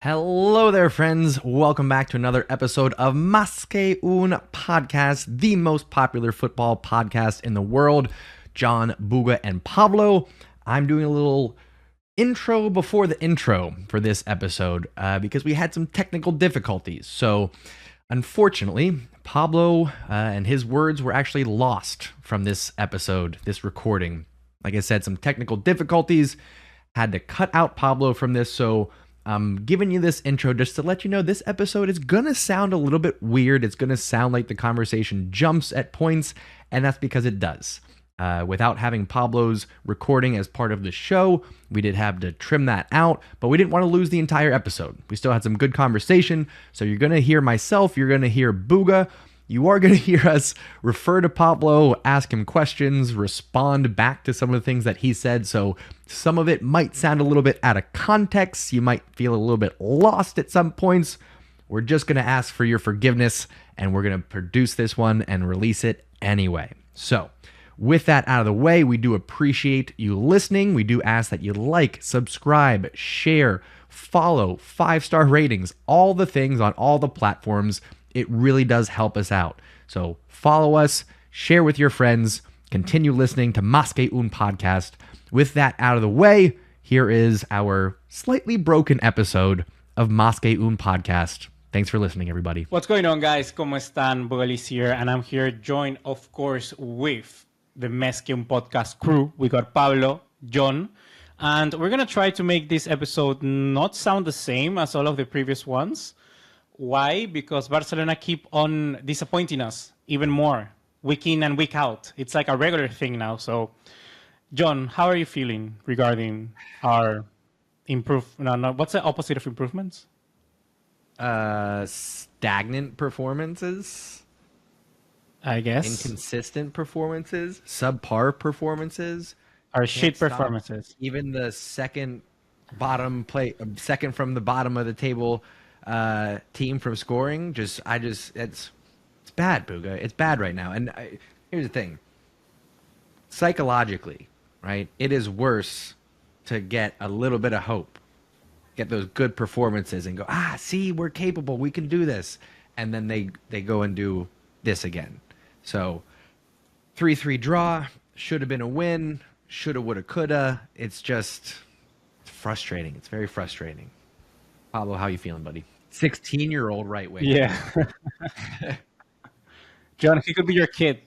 Hello there, friends. Welcome back to another episode of Más que un Podcast, the most popular football podcast in the world. John, Buga, and Pablo. I'm doing a little intro before the intro for this episode because we had some technical difficulties. So, unfortunately, Pablo and his words were actually lost from this episode, this recording. Like I said, some technical difficulties. Had to cut out Pablo from this, so I'm giving you this intro just to let you know this episode is going to sound a little bit weird. It's going to sound like the conversation jumps at points, and that's because it does. Without having Pablo's recording as part of the show, we did have to trim that out, but we didn't want to lose the entire episode. We still had some good conversation, so you're going to hear myself, you're going to hear Buga, you are going to hear us refer to Pablo, ask him questions, respond back to some of the things that he said. So some of it might sound a little bit out of context. You might feel a little bit lost at some points. We're just going to ask for your forgiveness, and we're going to produce this one and release it anyway. So with that out of the way, we do appreciate you listening. We do ask that you like, subscribe, share, follow, 5-star ratings, all the things on all the platforms. It really does help us out. So follow us, share with your friends, continue listening to Más que un Podcast. With that out of the way, here is our slightly broken episode of Más que un Podcast. Thanks for listening, everybody. What's going on, guys? ¿Cómo están? Bugalis here, and I'm here joined, of course, with the Más que un Podcast crew. We got Pablo, John, and we're going to try to make this episode not sound the same as all of the previous ones. Why? Because Barcelona keep on disappointing us even more, week in and week out. It's like a regular thing now. So, John, how are you feeling regarding our what's the opposite of improvements? Stagnant performances, I guess. Inconsistent performances, subpar performances, our shit performances. Even the second from the bottom of the table team from scoring. It's bad, Buga. It's bad right now. And here's the thing. Psychologically, right? It is worse to get a little bit of hope, get those good performances and go, see, we're capable. We can do this. And then they go and do this again. So 3-3 draw, should have been a win, shoulda, woulda, coulda. It's frustrating. It's very frustrating. Pablo, how you feeling, buddy? 16-year-old right wing. Yeah. John, he could be your kid.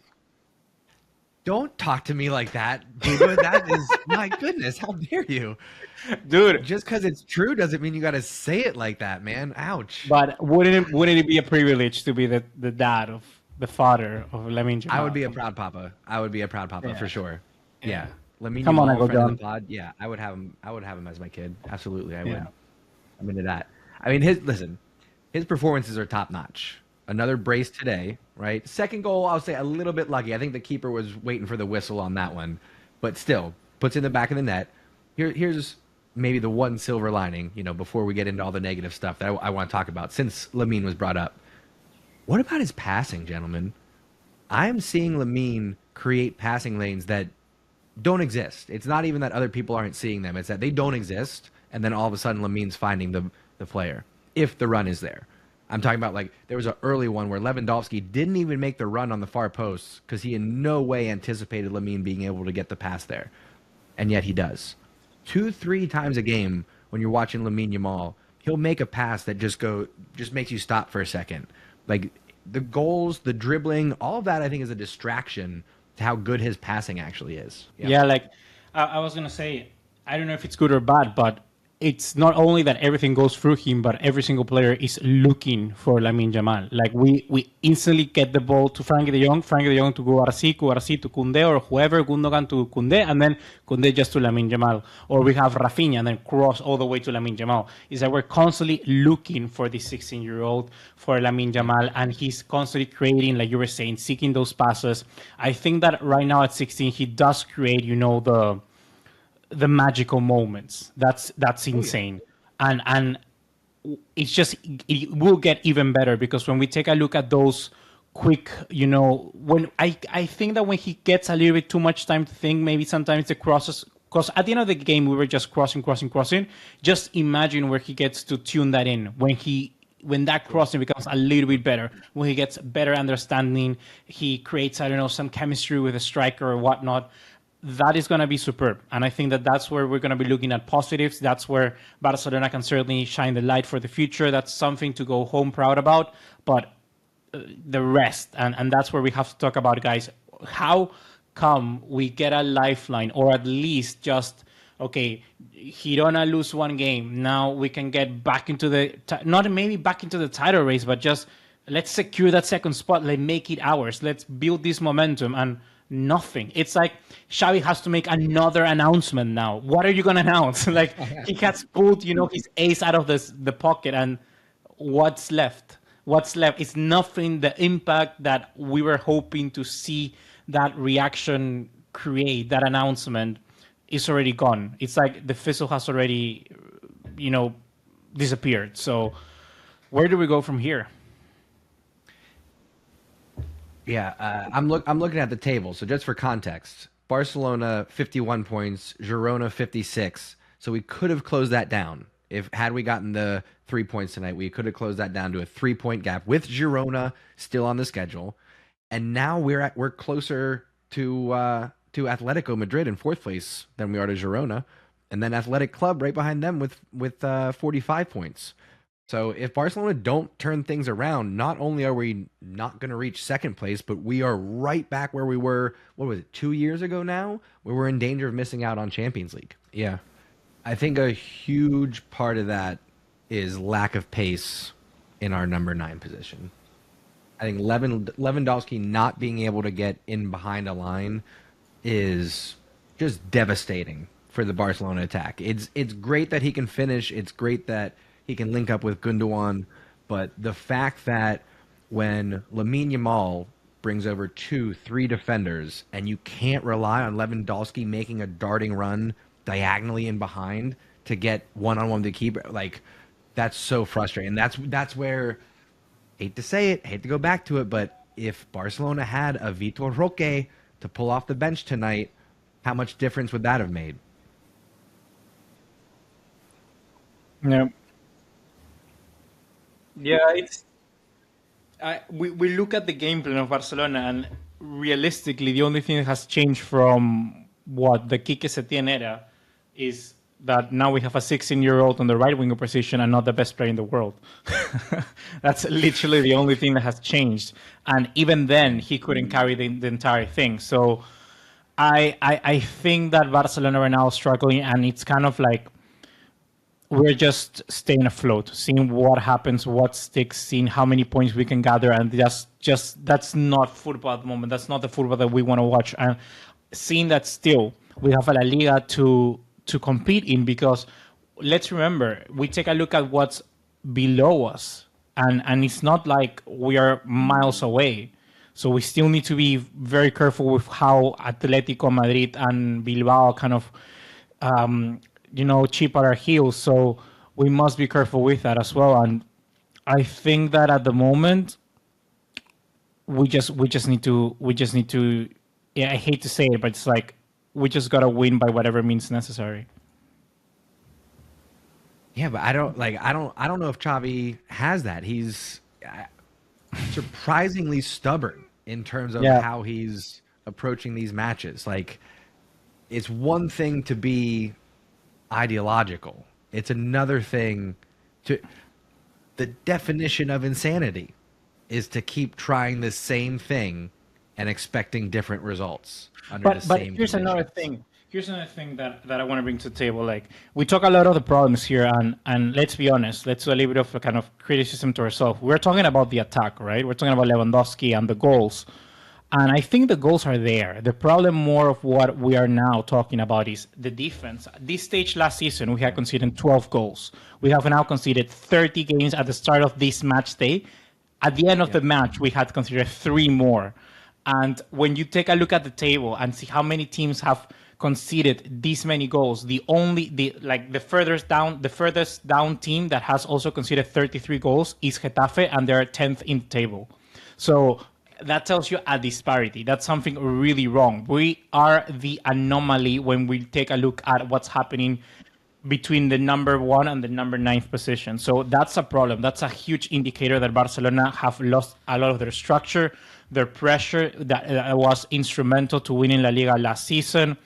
Don't talk to me like that, dude. That is, my goodness, how dare you? Dude. Just because it's true doesn't mean you got to say it like that, man. Ouch. But wouldn't it be a privilege to be the dad of the father of Lamine Yamal? I would be a proud papa. For sure. Yeah. Lamine Come on, Uncle John. Pod, yeah, I would have him as my kid. Absolutely, I would. I'm into that. I mean, his performances are top notch. Another brace today, right? Second goal, I'll say a little bit lucky. I think the keeper was waiting for the whistle on that one, but still puts in the back of the net. Here's maybe the one silver lining, before we get into all the negative stuff that I want to talk about since Lamine was brought up. What about his passing, gentlemen? I'm seeing Lamine create passing lanes that don't exist. It's not even that other people aren't seeing them. It's that they don't exist, and then all of a sudden Lamine's finding the player, if the run is there. I'm talking about, like, there was an early one where Levandowski didn't even make the run on the far post because he in no way anticipated Lamine being able to get the pass there. And yet he does. 2-3 times a game when you're watching Lamine Yamal, he'll make a pass that just makes you stop for a second. Like, the goals, the dribbling, all of that I think is a distraction to how good his passing actually is. Yeah, like, I was going to say, I don't know if it's good or bad, but it's not only that everything goes through him, but every single player is looking for Lamine Yamal. Like, we instantly get the ball to Frankie de Jong to Guarci to Koundé, or whoever, Gundogan to Koundé, and then Koundé just to Lamine Yamal. Or we have Rafinha and then cross all the way to Lamine Yamal. It's that we're constantly looking for this 16-year-old, for Lamine Yamal, and he's constantly creating, like you were saying, seeking those passes. I think that right now at 16, he does create, the magical moments. That's insane. And it will get even better because when we take a look at those quick, when I think that when he gets a little bit too much time to think, maybe sometimes the crosses Because at the end of the game, we were just crossing. Just imagine where he gets to tune that in when that crossing becomes a little bit better, when he gets better understanding, he creates, I don't know, some chemistry with a striker or whatnot. That is going to be superb. And I think that that's where we're going to be looking at positives. That's where Barcelona can certainly shine the light for the future. That's something to go home proud about. But the rest, and that's where we have to talk about, guys. How come we get a lifeline, or at least just, okay, Girona lose one game. Now we can get back into not maybe back into the title race, but just let's secure that second spot. Let's make it ours. Let's build this momentum. And nothing. It's like Xavi has to make another announcement now. What are you going to announce? Like, he has pulled, his ace out of the pocket, and what's left? What's left? It's nothing. The impact that we were hoping to see that reaction create, that announcement, is already gone. It's like the fizzle has already, disappeared. So where do we go from here? Yeah, I'm looking at the table. So just for context, Barcelona 51 points, Girona 56. So we could have closed that down. Had we gotten the 3 points tonight, we could have closed that down to a 3-point gap with Girona still on the schedule. And now we're closer to Atletico Madrid in fourth place than we are to Girona, and then Athletic Club right behind them with 45 points. So if Barcelona don't turn things around, not only are we not going to reach second place, but we are right back where we were, 2 years ago now, where we're in danger of missing out on Champions League. Yeah. I think a huge part of that is lack of pace in our number 9 position. I think Lewandowski not being able to get in behind a line is just devastating for the Barcelona attack. It's great that he can finish. It's great that he can link up with Gundogan, but the fact that when Lamine Yamal brings over 2-3 defenders and you can't rely on Lewandowski making a darting run diagonally in behind to get one-on-one with the keeper, like, that's so frustrating. That's where, hate to say it, hate to go back to it, but if Barcelona had a Vitor Roque to pull off the bench tonight, how much difference would that have made? Yeah. Yeah, we look at the game plan of Barcelona, and realistically, the only thing that has changed from the Quique Setién era is that now we have a 16-year-old on the right winger position and not the best player in the world. That's literally the only thing that has changed. And even then, he couldn't carry the entire thing. So I think that Barcelona are now struggling, and it's kind of like we're just staying afloat, seeing what happens, what sticks, seeing how many points we can gather. And just that's not football at the moment. That's not the football that we want to watch. And seeing that still, we have a La Liga to compete in, because let's remember, we take a look at what's below us, and it's not like we are miles away. So we still need to be very careful with how Atletico Madrid and Bilbao kind of chip at our heels. So we must be careful with that as well. And I think that at the moment we just need to yeah, I hate to say it, but it's like we just gotta win by whatever means necessary. Yeah, but I don't know if Xavi has that. He's surprisingly stubborn in terms of how he's approaching these matches. Like, it's one thing to be ideological. It's another thing to... The definition of insanity is to keep trying the same thing and expecting different results under the same But here's another thing. Here's another thing that I want to bring to the table. Like, we talk a lot of the problems here, and let's be honest. Let's do a little bit of a kind of criticism to ourselves. We're talking about the attack, right? We're talking about Lewandowski and the goals. And I think the goals are there. The problem more of what we are now talking about is the defense. At this stage last season, we had conceded 12 goals. We have now conceded 30 games at the start of this match day. At the end of the match, we had conceded 3 more. And when you take a look at the table and see how many teams have conceded these many goals, the furthest down team that has also conceded 33 goals is Getafe, and they're 10th in the table. So that tells you a disparity. That's something really wrong. We are the anomaly when we take a look at what's happening between the number 1 and the number 9th position. So that's a problem. That's a huge indicator that Barcelona have lost a lot of their structure, their pressure that was instrumental to winning La Liga last season.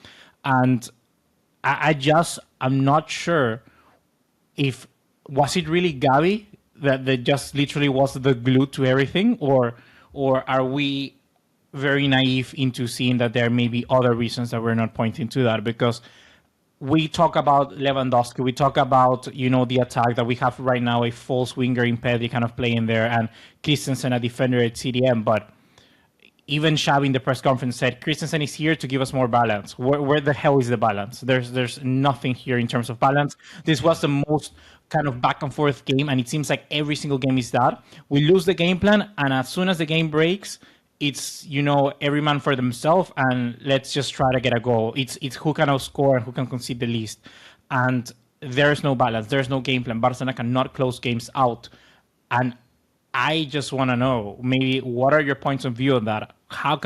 And I'm not sure if was it really Gavi that just literally was the glue to everything, or are we very naive into seeing that there may be other reasons that we're not pointing to that? Because we talk about Lewandowski, we talk about, the attack that we have right now, a false winger in Pedri kind of playing there, and Christensen a defender at CDM, but even Xavi in the press conference said Christensen is here to give us more balance. Where the hell is the balance? There's nothing here in terms of balance. This was the most kind of back and forth game, and it seems like every single game is that. We lose the game plan, and as soon as the game breaks, it's, every man for themselves, and let's just try to get a goal. It's who can outscore and who can concede the least. And there's no balance. There's no game plan. Barcelona cannot close games out. And I just want to know, maybe, what are your points of view on that? How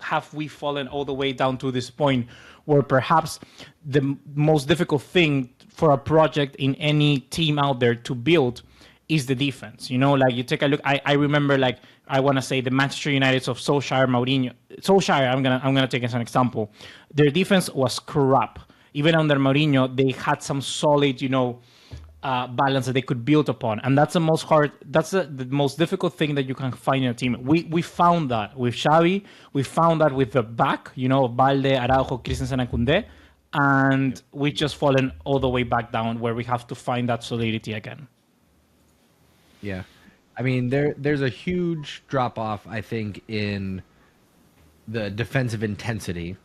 have we fallen all the way down to this point where perhaps the most difficult thing for a project in any team out there to build is the defense? Like, you take a look. I remember, like, I want to say the Manchester Uniteds of Solskjaer, Mourinho. Solskjaer, I'm gonna take as an example. Their defense was crap. Even under Mourinho, they had some solid, balance that they could build upon, and that's the most difficult thing that you can find in a team. We found that with Xavi. We found that with the back, Balde, Araujo, Christensen, and Koundé, and we've just fallen all the way back down where we have to find that solidity again. Yeah. I mean, there's a huge drop-off, I think, in the defensive intensity,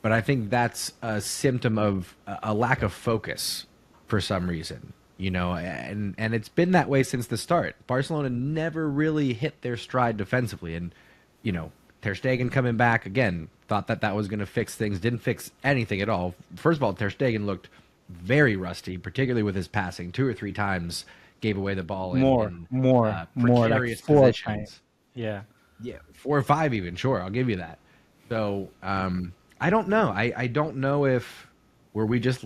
but I think that's a symptom of a lack of focus for some reason, and it's been that way since the start. Barcelona never really hit their stride defensively, and, Ter Stegen coming back, again, thought that was going to fix things, didn't fix anything at all. First of all, Ter Stegen looked very rusty, particularly with his passing. 2 or 3 times gave away the ball in precarious like 4 positions. times. Yeah, 4 or 5 even. Sure, I'll give you that. So I don't know. I don't know if were we just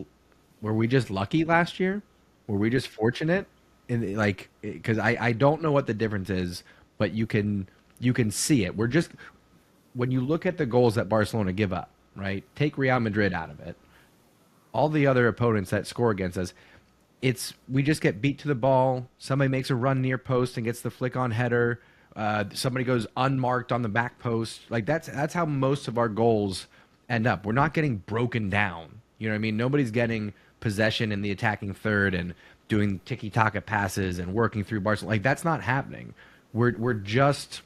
lucky last year? Were we just fortunate? Because I don't know what the difference is, but you can see it. When you look at the goals that Barcelona give up, right? Take Real Madrid out of it. All the other opponents that score against us, we just get beat to the ball. Somebody makes a run near post and gets the flick on header. Somebody goes unmarked on the back post. Like that's how most of our goals end up. We're not getting broken down. You know what I mean? Nobody's getting possession in the attacking third and doing tiki-taka passes and working through Barcelona. Like, that's not happening. We're just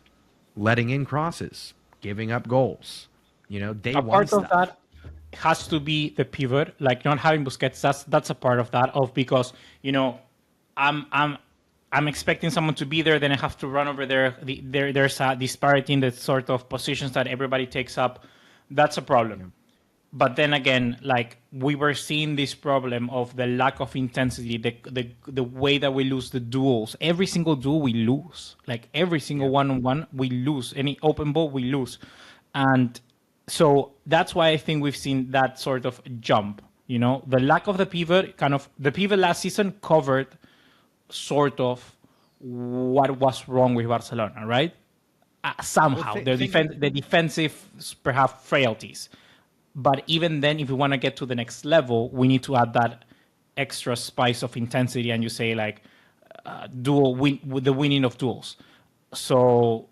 letting in crosses, giving up goals. Day one part stuff. of that has to be the pivot, like not having Busquets. That's a part of that, because I'm expecting someone to be there, then I have to run over there. There's a disparity in the sort of positions that everybody takes up. That's a problem. Yeah. But then again, like, we were seeing this problem of the lack of intensity, the way that we lose the duels. Every single duel we lose. Like, every single one-on-one we lose. Any open ball we lose. And so that's why I think we've seen that sort of jump. The lack of the pivot, the pivot last season covered sort of what was wrong with Barcelona, right? Somehow, the defensive perhaps frailties. But even then, if we want to get to the next level, we need to add that extra spice of intensity, and you say, like, duel win with the winning of duels. So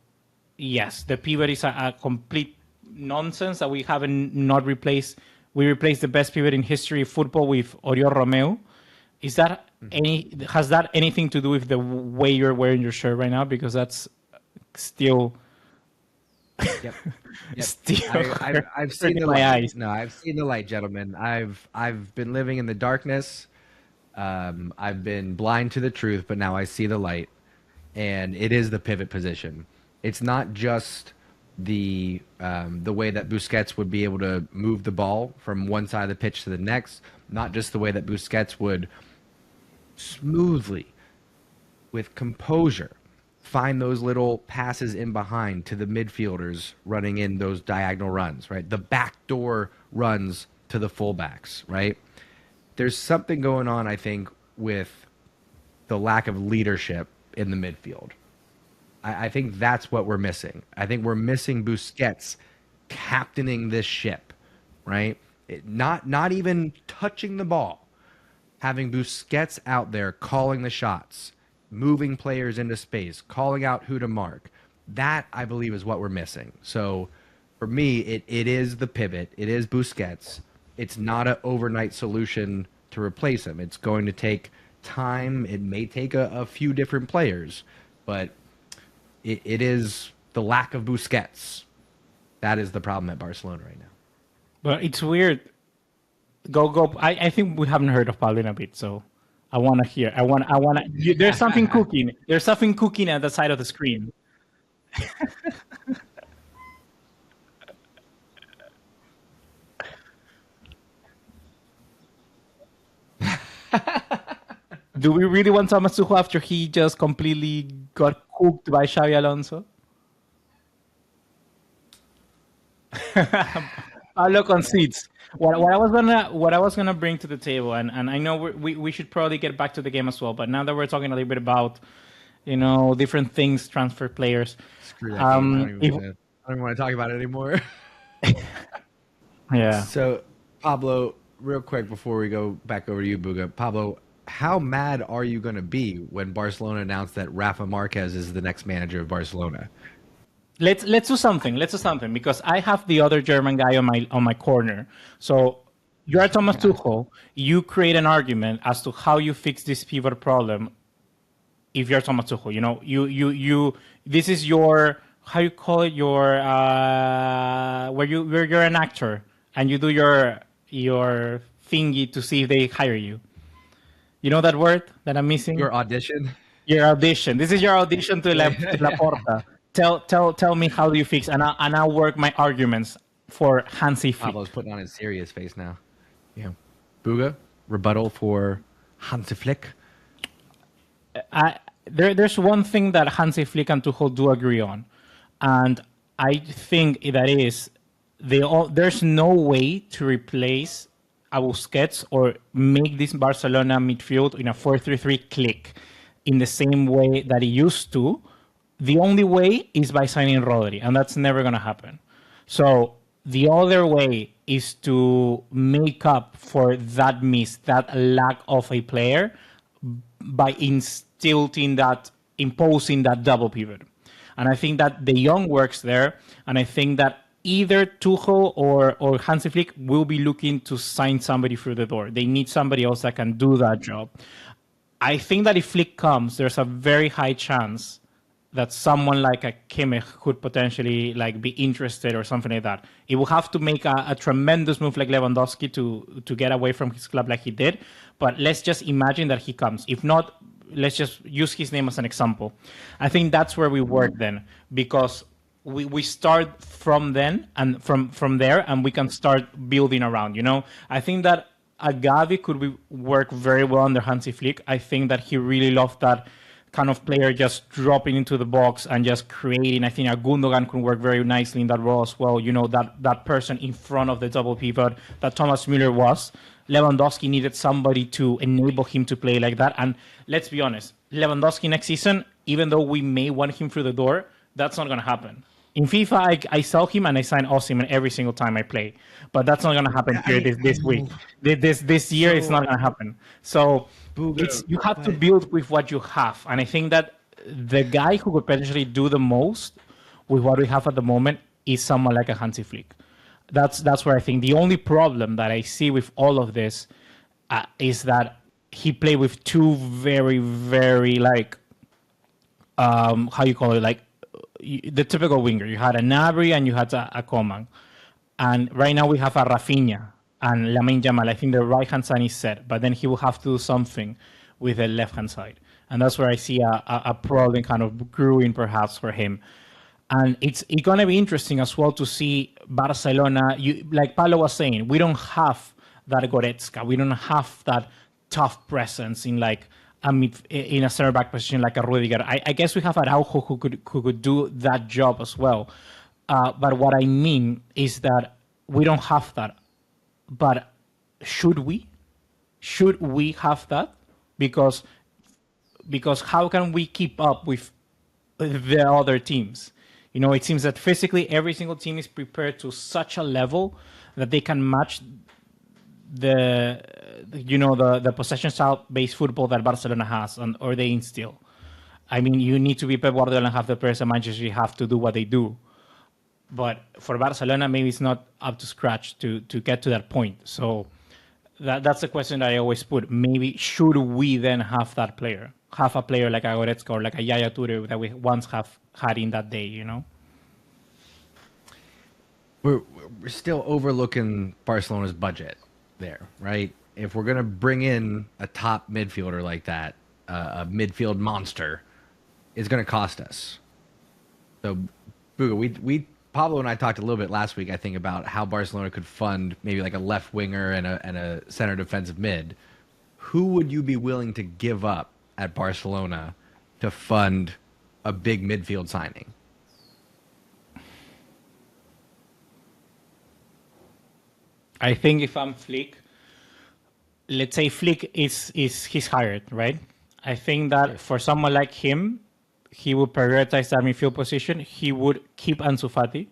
yes, the pivot is a complete nonsense that we haven't not replaced. We replaced the best pivot in history of football with Oriol Romeu. Is that has that anything to do with the way you're wearing your shirt right now? Because that's still. Yep. Still, I've seen the light. Eyes. No, I've seen the light, gentlemen. I've been living in the darkness. I've been blind to the truth, but now I see the light, and it is the pivot position. It's not just the way that Busquets would be able to move the ball from one side of the pitch to the next. Not just the way that Busquets would smoothly, with composure, find those little passes in behind to the midfielders running in those diagonal runs, right? The backdoor runs to the fullbacks, right? There's something going on, I think, with the lack of leadership in the midfield. I think that's what we're missing. I think we're missing Busquets captaining this ship, right? Not even touching the ball. Having Busquets out there calling the shots, moving players into space, calling out who to mark. That, I believe, is what we're missing. So for me, it is the pivot. It is Busquets. It's not an overnight solution to replace him. It's going to take time. It may take a few different players, but it is the lack of Busquets. That is the problem at Barcelona right now. But it's weird. Go. I think we haven't heard of Pablo in a bit, so I want to hear. I want to. There's something cooking. There's something cooking at the side of the screen. Do we really want Thomas Tuchel after he just completely got cooked by Xavi Alonso? Pablo concedes. What I was gonna bring to the table, and I know we should probably get back to the game as well. But now that we're talking a little bit about, different things, transfer players. Screw that game. I don't even want to talk about it anymore. Yeah. So, Pablo, real quick before we go back over to you, Buga. Pablo, how mad are you going to be when Barcelona announced that Rafa Marquez is the next manager of Barcelona? Let's do something. Let's do something because I have the other German guy on my corner. So you're Thomas Tuchel. You create an argument as to how you fix this pivot problem. If you're Thomas Tuchel, you this is your, how you call it, your where you're an actor and you do your thingy to see if they hire you. You know that word that I'm missing? Your audition. Your audition. This is your audition to Laporta. Tell me how do you fix, and I'll work my arguments for Hansi Flick. Pablo's putting on his serious face now. Yeah, Buga, rebuttal for Hansi Flick. There's one thing that Hansi Flick and Tuchel do agree on, and I think that is there's no way to replace Busquets or make this Barcelona midfield in a 4-3-3 click in the same way that it used to. The only way is by signing Rodri, and that's never going to happen. So the other way is to make up for that miss, that lack of a player, by imposing that double pivot. And I think that De Jong works there, and I think that either Tuchel or Hansi Flick will be looking to sign somebody through the door. They need somebody else that can do that job. I think that if Flick comes, there's a very high chance that someone like a Kimmich could potentially be interested or something like that. He will have to make a tremendous move like Lewandowski to get away from his club like he did. But let's just imagine that he comes. If not, let's just use his name as an example. I think that's where we work then, because we start from then and from there, and we can start building around. I think that Gavi could work very well under Hansi Flick. I think that he really loved that kind of player just dropping into the box and just creating. I think a Gundogan could work very nicely in that role as well. That person in front of the double pivot that Thomas Müller was. Lewandowski needed somebody to enable him to play like that. And let's be honest, Lewandowski next season, even though we may want him through the door, that's not going to happen. In FIFA, I sell him and I sign Osimhen every single time I play. But that's not going to happen here this week. This year, it's not going to happen. So you have to build with what you have. And I think that the guy who could potentially do the most with what we have at the moment is someone like a Hansi Flick. That's where I think the only problem that I see with all of this is that he played with two very, very how you call it, the typical winger. You had a Gnabry and you had a Coman. And right now we have a Rafinha and Lamine Yamal. I think the right-hand side is set, but then he will have to do something with the left-hand side. And that's where I see a problem kind of growing perhaps for him. And it's going to be interesting as well to see Barcelona. Like Paulo was saying, we don't have that Goretzka. We don't have that tough presence in in a center back position like a Rudiger. I guess we have Araujo who could do that job as well. But what I mean is that we don't have that. But should we? Should we have that? Because how can we keep up with the other teams? You know, it seems that physically every single team is prepared to such a level that they can match the possession style based football that Barcelona has or they instill. I mean, you need to be Pep Guardiola and have the players that Manchester you have to do what they do. But for Barcelona, maybe it's not up to scratch to get to that point. So that's the question that I always put. Maybe should we then have that player? Have a player like a Goretzka or like a Yaya Toure that we once have had in that day, you know? We're still overlooking Barcelona's budget there, right? If we're going to bring in a top midfielder like that, a midfield monster, it's going to cost us. So, Buga, Pablo and I talked a little bit last week, I think, about how Barcelona could fund maybe like a left winger and a center defensive mid. Who would you be willing to give up at Barcelona to fund a big midfield signing? I think if I'm Flick, let's say Flick he's hired, right? I think that for someone like him, he would prioritize that midfield position. He would keep Ansu Fati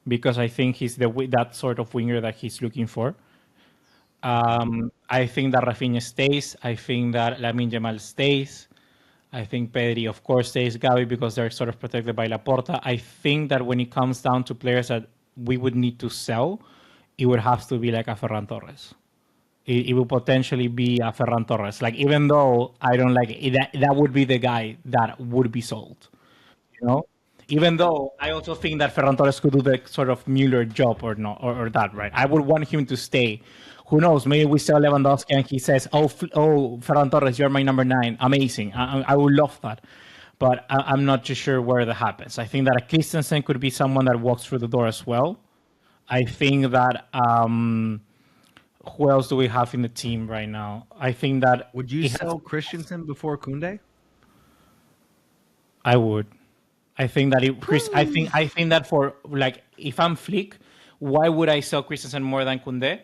because I think he's that sort of winger that he's looking for. I think that Rafinha stays. I think that Lamine Yamal stays. I think Pedri, of course, stays. Gavi, because they're sort of protected by Laporta. I think that when it comes down to players that we would need to sell, it would have to be like a Ferran Torres. It would potentially be a Ferran Torres. Like, even though I don't like it, that would be the guy that would be sold. You know? Even though I also think that Ferran Torres could do the sort of Mueller job or not, or that, right? I would want him to stay. Who knows? Maybe we sell Lewandowski and he says, oh, Ferran Torres, you're my number 9. Amazing. I would love that. But I'm not too sure where that happens. I think that a Christensen could be someone that walks through the door as well. I think that... who else do we have in the team right now? I think that... Would you sell Christensen before Koundé? I would. I think that I think that for, like, if I'm Flick, why would I sell Christensen more than Koundé?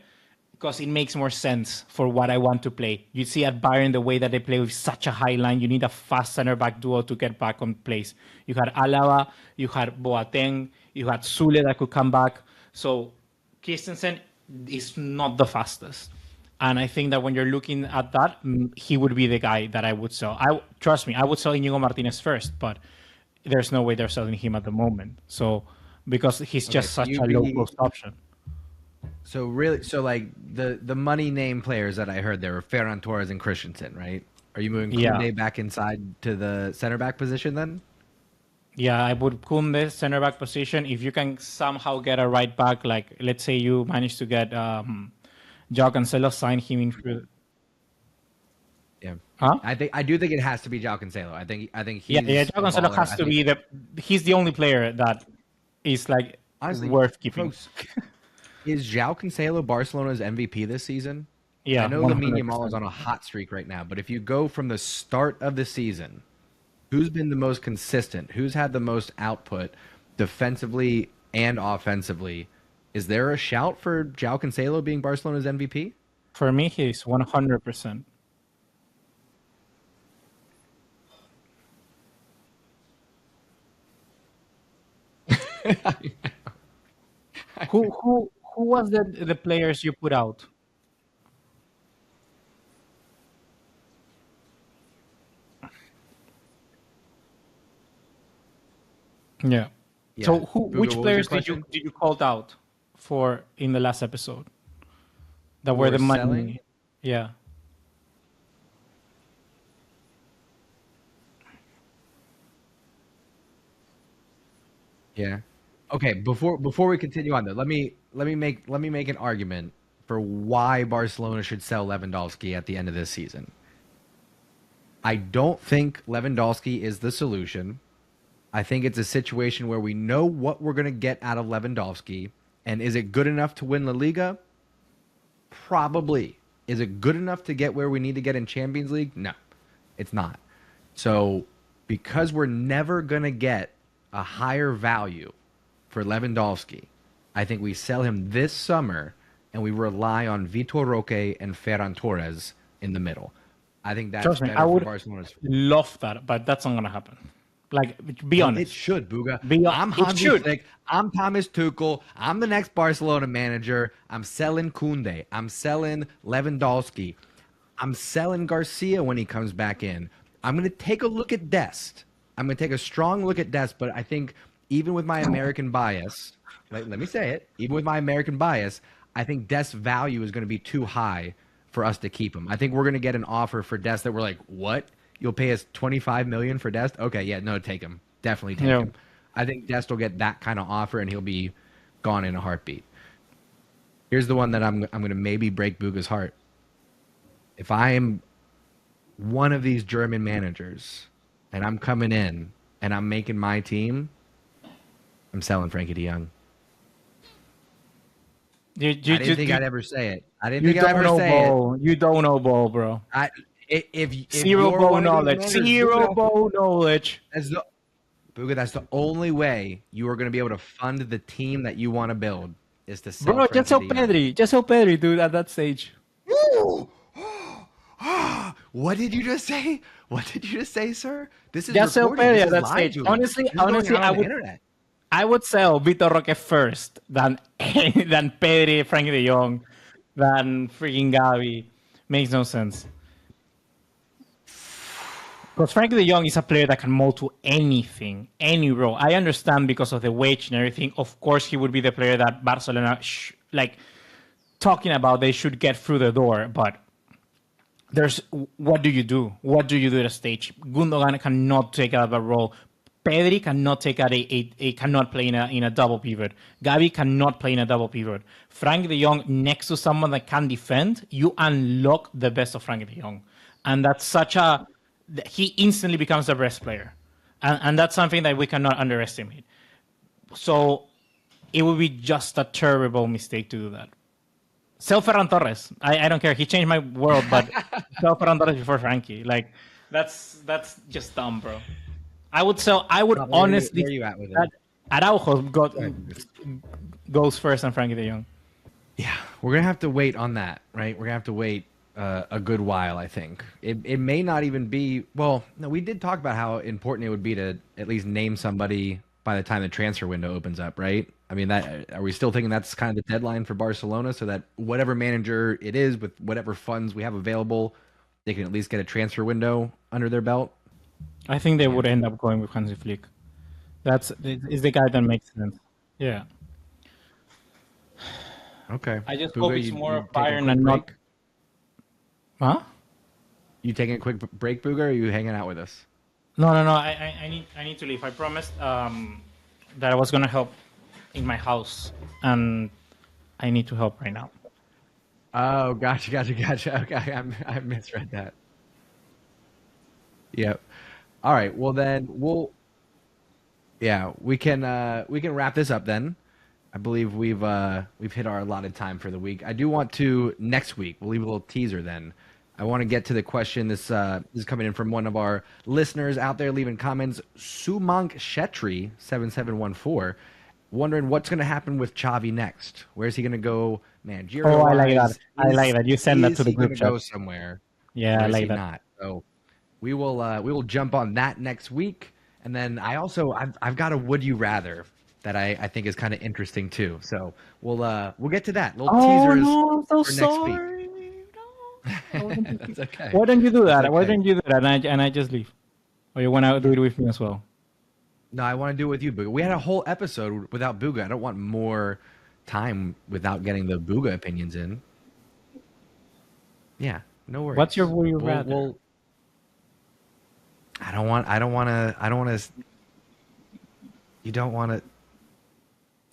Because it makes more sense for what I want to play. You see at Bayern the way that they play with such a high line. You need a fast center back duo to get back on place. You had Alaba, you had Boateng, you had Sule that could come back. So Christensen is not the fastest. And I think that when you're looking at that, he would be the guy that I would sell. Trust me, I would sell Inigo Martinez first, but there's no way they're selling him at the moment. So because he's just such a low-cost option. So really, like the money name players that I heard there were Ferran Torres and Christensen, right? Are you moving Koundé back inside to the center back position then? Yeah, I would Koundé center back position. If you can somehow get a right back, like let's say you manage to get João Cancelo, sign him in through. Yeah, huh? I do think it has to be João Cancelo. I think he's João Cancelo has to be he's the only player that is like honestly worth keeping. Folks, is João Cancelo Barcelona's MVP this season? Yeah, I know Lamine Yamal is on a hot streak right now, but if you go from the start of the season, who's been the most consistent? Who's had the most output defensively and offensively? Is there a shout for João Cancelo being Barcelona's MVP? For me, he's 100%. Who was the players you put out? Yeah. So which players did you call out for in the last episode? That were the money. Selling? Yeah. Yeah. Okay, before we continue on though, let me make an argument for why Barcelona should sell Lewandowski at the end of this season. I don't think Lewandowski is the solution. I think it's a situation where we know what we're going to get out of Lewandowski. And is it good enough to win La Liga? Probably. Is it good enough to get where we need to get in Champions League? No. It's not. So because we're never going to get a higher value for Lewandowski, I think we sell him this summer and we rely on Vitor Roque and Ferran Torres in the middle. I think that's Trust me, better I for would Barcelona's. love that, but that's not gonna happen. Like, be honest. It should, Buga. I'm It Hansi should. Flick. I'm Thomas Tuchel. I'm the next Barcelona manager. I'm selling Koundé. I'm selling Lewandowski. I'm selling Garcia when he comes back in. I'm going to take a look at Dest. I'm going to take a strong look at Dest, but I think even with my American bias, let me say it, even with my American bias, I think Dest's value is going to be too high for us to keep him. I think we're going to get an offer for Dest that we're like, what? You'll pay us $25 million for Dest? Okay, yeah, no, take him. Definitely take him. I think Dest will get that kind of offer and he'll be gone in a heartbeat. Here's the one that I'm going to maybe break Buga's heart. If I am one of these German managers and I'm coming in and I'm making my team, I'm selling Frankie de Jong. I didn't think I'd ever say it. I didn't think I'd ever say it. You don't know ball, bro. If Zero you're ball one of these knowledge. managers, Zero Buga, ball knowledge. Buga, that's the only way you are going to be able to fund the team that you want to build is to sell Bro, just sell Frankie de Jong. Pedri. Just sell Pedri, dude, at that stage. What did you just say? What did you just say, sir? This is Just sell recorded. Pedri This at is that live, stage. Buga. Honestly, This is going honestly, on I the would internet. I would sell Vitor Roque first than Pedri, Frankie de Jong, than freaking Gavi. Makes no sense. Because Frankie de Jong is a player that can mold to anything, any role. I understand because of the wage and everything. Of course, he would be the player that Barcelona, talking about they should get through the door. But what do you do? What do you do at a stage? Gundogan cannot take out that role. Pedri cannot take out cannot play in a double pivot. Gavi cannot play in a double pivot. Frankie de Jong next to someone that can defend, you unlock the best of Frankie de Jong, and that's he instantly becomes the best player, and that's something that we cannot underestimate. So it would be just a terrible mistake to do that. Sell Ferran Torres. I don't care. He changed my world, but sell Ferran Torres before Frankie. Like that's just dumb, bro. I would honestly. Where are you at with it? Araujo goes first on Frankie de Jong. Yeah, we're gonna have to wait on that, right? We're gonna have to wait a good while. I think it may not even be. Well, no, we did talk about how important it would be to at least name somebody by the time the transfer window opens up, right? I mean, are we still thinking that's kind of the deadline for Barcelona, so that whatever manager it is with whatever funds we have available, they can at least get a transfer window under their belt? I think they would end up going with Hansi Flick. Is the guy that makes sense. Yeah. Okay. I just Buga, hope it's more of Bayern and not. Huh? You taking a quick break, Booger, or are you hanging out with us? No. I need to leave. I promised that I was gonna help in my house, and I need to help right now. Oh, gotcha. Okay, I misread that. Yep. All right. Well, then we can wrap this up then. I believe we've hit our allotted time for the week. I do want to next week. We'll leave a little teaser then. I want to get to the question. This is coming in from one of our listeners out there leaving comments. Sumank Shetri 7714, wondering what's going to happen with Xavi next. Where's he going to go? Managerial. Oh, I like that. I like that. You send that to the group chat. Go somewhere. Yeah, I like that. Not? So we will jump on that next week. And then I've got a would you rather that I think is kind of interesting too. So we'll get to that. Little teasers for next week. That's okay. Why don't you do that? Why don't you do that and I just leave? Or you want to do it with me as well? No, I want to do it with you, Booga. We had a whole episode without Booga. I don't want more time without getting the Booga opinions in. Yeah, no worries. What's your would you rather? I don't want to. You don't want to.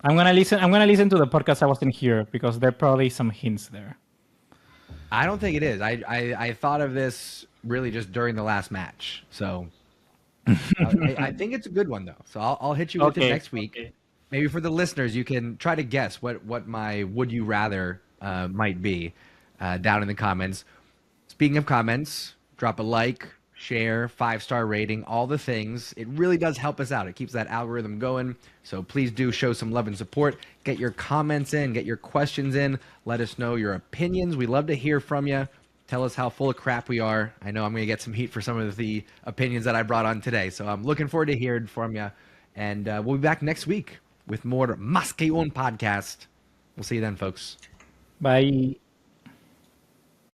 I'm gonna listen to the podcast. I wasn't here because there are probably some hints there. I don't think it is. I thought of this really just during the last match. So I think it's a good one though. So I'll hit you with it next week. Okay. Maybe for the listeners, you can try to guess what my would you rather might be down in the comments. Speaking of comments, drop a like, share, 5-star rating, all the things. It really does help us out. It keeps that algorithm going. So please do show some love and support. Get your comments in, get your questions in. Let us know your opinions. We love to hear from you. Tell us how full of crap we are. I know I'm going to get some heat for some of the opinions that I brought on today. So I'm looking forward to hearing from you. And we'll be back next week with more Más que un podcast. We'll see you then, folks. Bye.